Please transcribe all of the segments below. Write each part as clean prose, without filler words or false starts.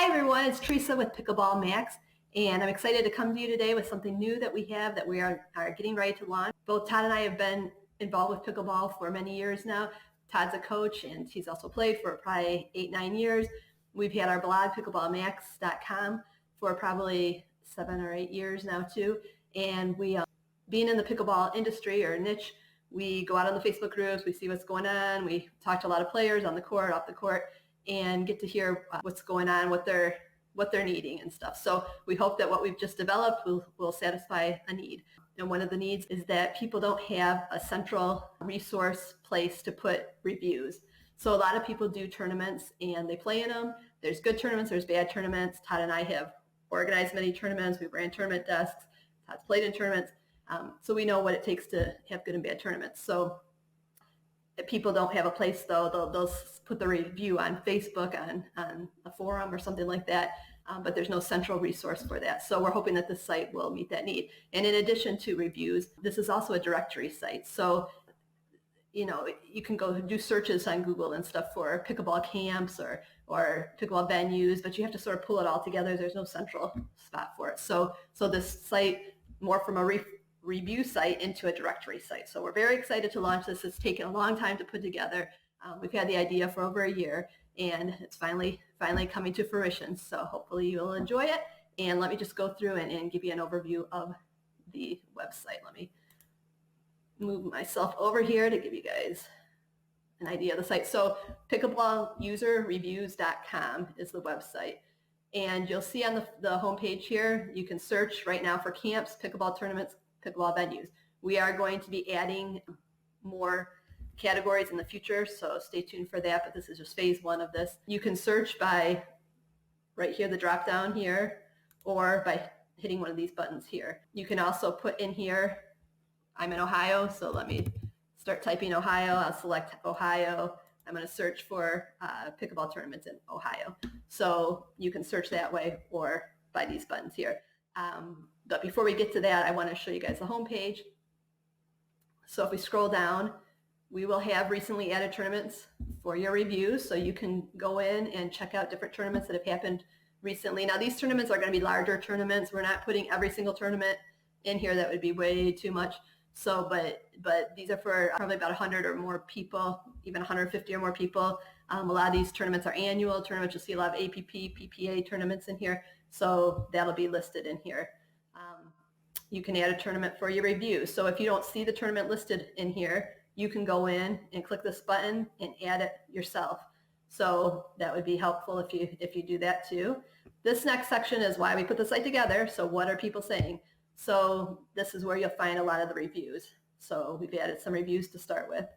Hi everyone, it's Teresa with Pickleball Max, and I'm excited to come to you today with something new that we have that we are getting ready to launch. Both Todd and I have been involved with pickleball for many years now. Todd's a coach and he's also played for probably 8-9 years. We've had our blog, pickleballmax.com, for probably 7 or 8 years now too. And we, being in the pickleball industry or niche, we go out on the Facebook groups, we see what's going on, we talk to a lot of players on the court, off the court, and get to hear what's going on, what they're needing and stuff. So we hope that what we've just developed will satisfy a need. And one of the needs is that people don't have a central resource place to put reviews. So a lot of people do tournaments and they play in them. There's good tournaments, there's bad tournaments. Todd and I have organized many tournaments. We ran tournament desks. Todd's played in tournaments. So we know what it takes to have good and bad tournaments. So if people don't have a place though, they'll put the review on Facebook, on a forum or something like that, but there's no central resource for that. So we're hoping that this site will meet that need. And in addition to reviews, this is also a directory site. So, you know, you can go do searches on Google and stuff for pickleball camps or pickleball venues, but you have to sort of pull it all together. There's no central spot for it. So this site, more from a review site into a directory site. So we're very excited to launch this. It's taken a long time to put together. We've had the idea for over a year and it's finally coming to fruition. So hopefully you'll enjoy it. And let me just go through and give you an overview of the website. Let me move myself over here to give you guys an idea of the site. So pickleballuserreviews.com is the website. And you'll see on the homepage here, you can search right now for camps, pickleball tournaments, pickleball venues. We are going to be adding more categories in the future, so stay tuned for that, but this is just phase one of this. You can search by right here, the drop down here, or by hitting one of these buttons here. You can also put in here, I'm in Ohio, so let me start typing Ohio. I'll select Ohio. I'm going to search for pickleball tournaments in Ohio. So you can search that way or by these buttons here. But before we get to that, I want to show you guys the home page. So if we scroll down, we will have recently added tournaments for your reviews. So you can go in and check out different tournaments that have happened recently. Now these tournaments are going to be larger tournaments. We're not putting every single tournament in here. That would be way too much. So, but these are for probably about 100 or more people, even 150 or more people. A lot of these tournaments are annual tournaments. You'll see a lot of APP, PPA tournaments in here. So that'll be listed in here. You can add a tournament for your review. So if you don't see the tournament listed in here, you can go in and click this button and add it yourself. So that would be helpful if you do that too. This next section is why we put the site together. So what are people saying? So this is where you'll find a lot of the reviews. So we've added some reviews to start with.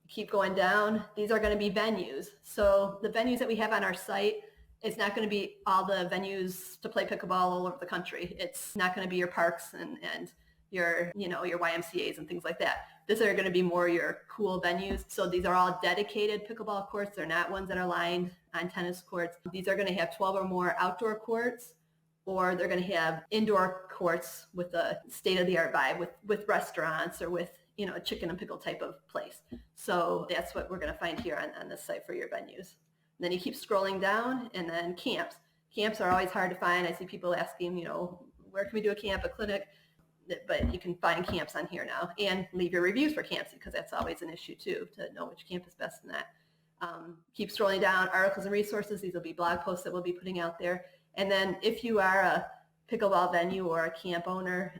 Keep going down. These are going to be venues. So the venues that we have on our site, it's not going to be all the venues to play pickleball all over the country. It's not going to be your parks and your YMCAs and things like that. These are going to be more your cool venues. So these are all dedicated pickleball courts. They're not ones that are lined on tennis courts. These are going to have 12 or more outdoor courts, or they're going to have indoor courts with a state-of-the-art vibe with restaurants or with, you know, a chicken and pickle type of place. So that's what we're going to find here on this site for your venues. And then you keep scrolling down, and then camps. Camps are always hard to find. I see people asking, you know, where can we do a camp, a clinic? But you can find camps on here now and leave your reviews for camps, because that's always an issue too, to know which camp is best in that. Keep scrolling down, articles and resources. These will be blog posts that we'll be putting out there. And then if you are a pickleball venue or a camp owner,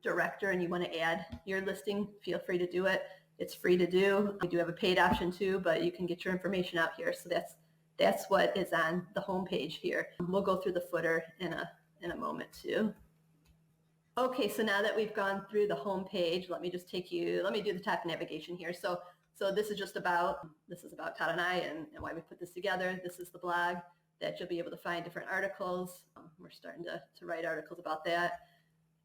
director, and you want to add your listing, feel free to do it. It's free to do. We do have a paid option too, but you can get your information out here. So that's what is on the home page here. We'll go through the footer in a moment too. Okay, so now that we've gone through the home page, let me do the top navigation here. So this is about Todd and I and why we put this together. This is the blog that you'll be able to find different articles. We're starting to write articles about that.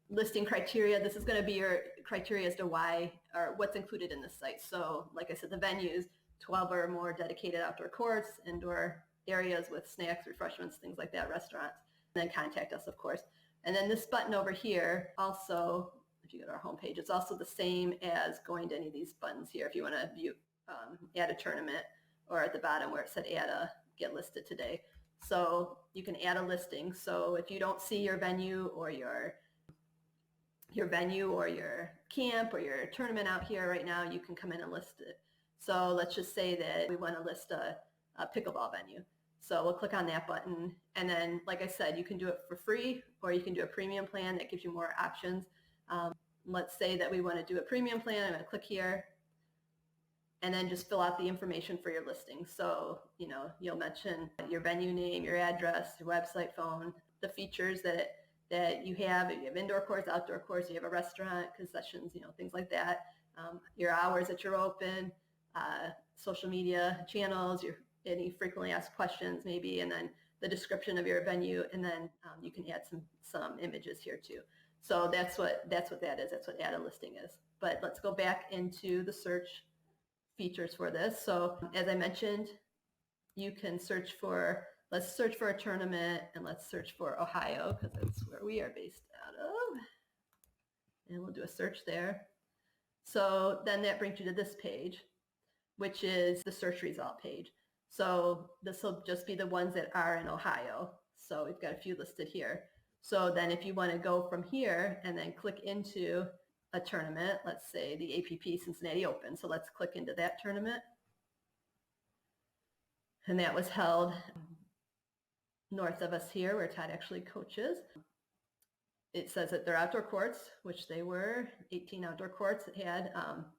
Listing criteria. This is going to be your criteria as to why or what's included in this site. So like I said, the venues, 12 or more dedicated outdoor courts, indoor areas with snacks, refreshments, things like that, restaurants. And then contact us, of course. And then this button over here also, if you go to our homepage, it's also the same as going to any of these buttons here. If you want to view, add a tournament, or at the bottom where it said get listed today. So you can add a listing. So if you don't see your venue or your camp or your tournament out here right now, you can come in and list it. So let's just say that we want to list a pickleball venue. So we'll click on that button, and then, like I said, you can do it for free, or you can do a premium plan that gives you more options. Let's say that we want to do a premium plan. I'm going to click here, and then just fill out the information for your listing. So, you'll mention your venue name, your address, your website, phone, the features that you have. If you have indoor courts, outdoor courts, you have a restaurant, concessions, things like that. Your hours that you're open, social media channels, any frequently asked questions maybe, and then the description of your venue, and then you can add some images here too. So that's what that is. That's what add a listing is. But let's go back into the search features for this. So as I mentioned, you can let's search for a tournament, and let's search for Ohio because that's where we are based out of. And we'll do a search there. So then that brings you to this page, which is the search result page. So this will just be the ones that are in Ohio. So we've got a few listed here. So then if you want to go from here and then click into a tournament, let's say the APP Cincinnati Open. So let's click into that tournament. And that was held north of us here where Todd actually coaches. It says that they're outdoor courts, which they were, 18 outdoor courts it had.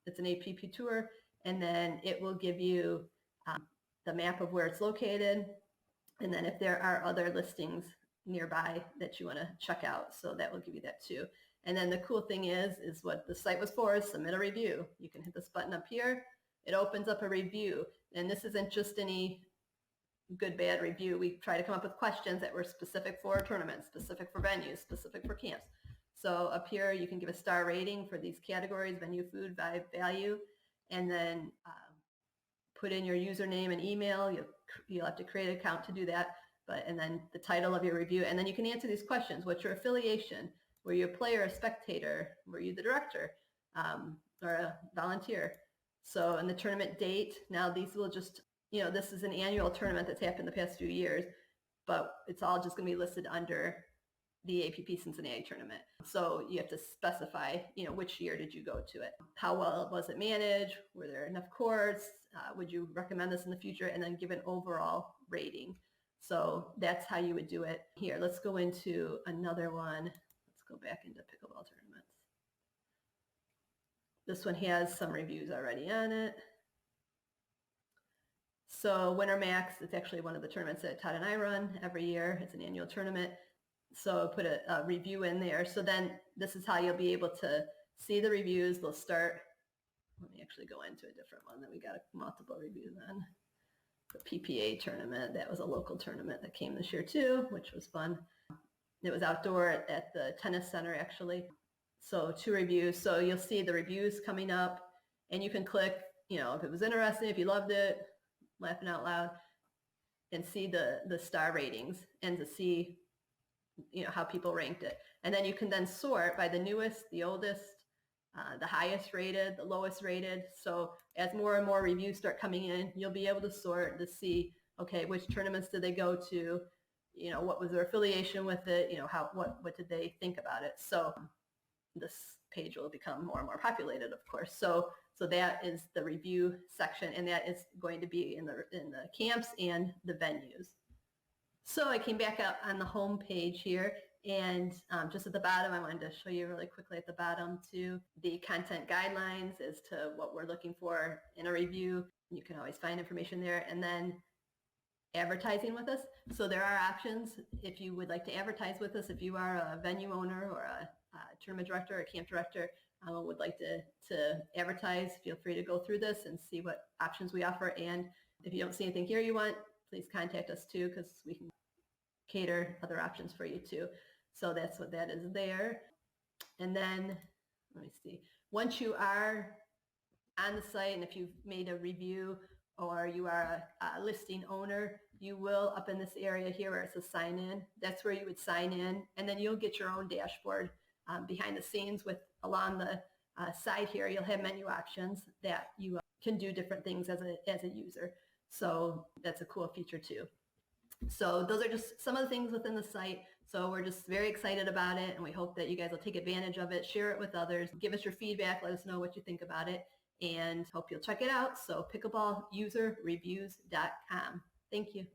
It's an APP tour, and then it will give you the map of where it's located, and then if there are other listings nearby that you want to check out, so that will give you that too. And then the cool thing is what the site was for is submit a review. You can hit this button up here. It opens up a review, and this isn't just any good, bad review. We try to come up with questions that were specific for tournaments, specific for venues, specific for camps. So up here, you can give a star rating for these categories: venue, food, vibe, value, and then put in your username and email. You'll have to create an account to do that, and then the title of your review, and then you can answer these questions. What's your affiliation? Were you a player, a spectator? Were you the director or a volunteer? So, and the tournament date. Now these will just, this is an annual tournament that's happened the past few years, but it's all just going to be listed under the APP Cincinnati tournament. So you have to specify, which year did you go to it? How well was it managed? Were there enough courts? Would you recommend this in the future? And then give an overall rating. So that's how you would do it here. Let's go into another one. Let's go back into pickleball tournaments. This one has some reviews already on it. So Winter Max, it's actually one of the tournaments that Todd and I run every year. It's an annual tournament. So put a review in there. So then this is how you'll be able to see the reviews. They'll start, let me actually go into a different one that we got multiple reviews on. The PPA tournament, that was a local tournament that came this year too, which was fun. It was outdoor at the tennis center actually. So 2 reviews. So you'll see the reviews coming up, and you can click, if it was interesting, if you loved it, laughing out loud, and see the star ratings and to see how people ranked it. And then you can then sort by the newest, the oldest, the highest rated, the lowest rated. So as more and more reviews start coming in, you'll be able to sort to see, okay, which tournaments did they go to? What was their affiliation with it? What did they think about it? So this page will become more and more populated, of course. So that is the review section, and that is going to be in the camps and the venues. So I came back up on the home page here, and just at the bottom, I wanted to show you really quickly at the bottom too, the content guidelines as to what we're looking for in a review. You can always find information there, and then advertising with us. So there are options if you would like to advertise with us. If you are a venue owner or a tournament director or a camp director, would like to advertise, feel free to go through this and see what options we offer. And if you don't see anything here you want, please contact us too, because we can cater other options for you too. So that's what that is there. And then, let me see, once you are on the site, and if you've made a review or you are a listing owner, you will, up in this area here where it says sign in, that's where you would sign in, and then you'll get your own dashboard behind the scenes with, along the side here, you'll have menu options that you can do different things as a user. So that's a cool feature too. So those are just some of the things within the site. So we're just very excited about it, and we hope that you guys will take advantage of it, share it with others, give us your feedback, let us know what you think about it, and hope you'll check it out. So pickleballuserreviews.com. Thank you.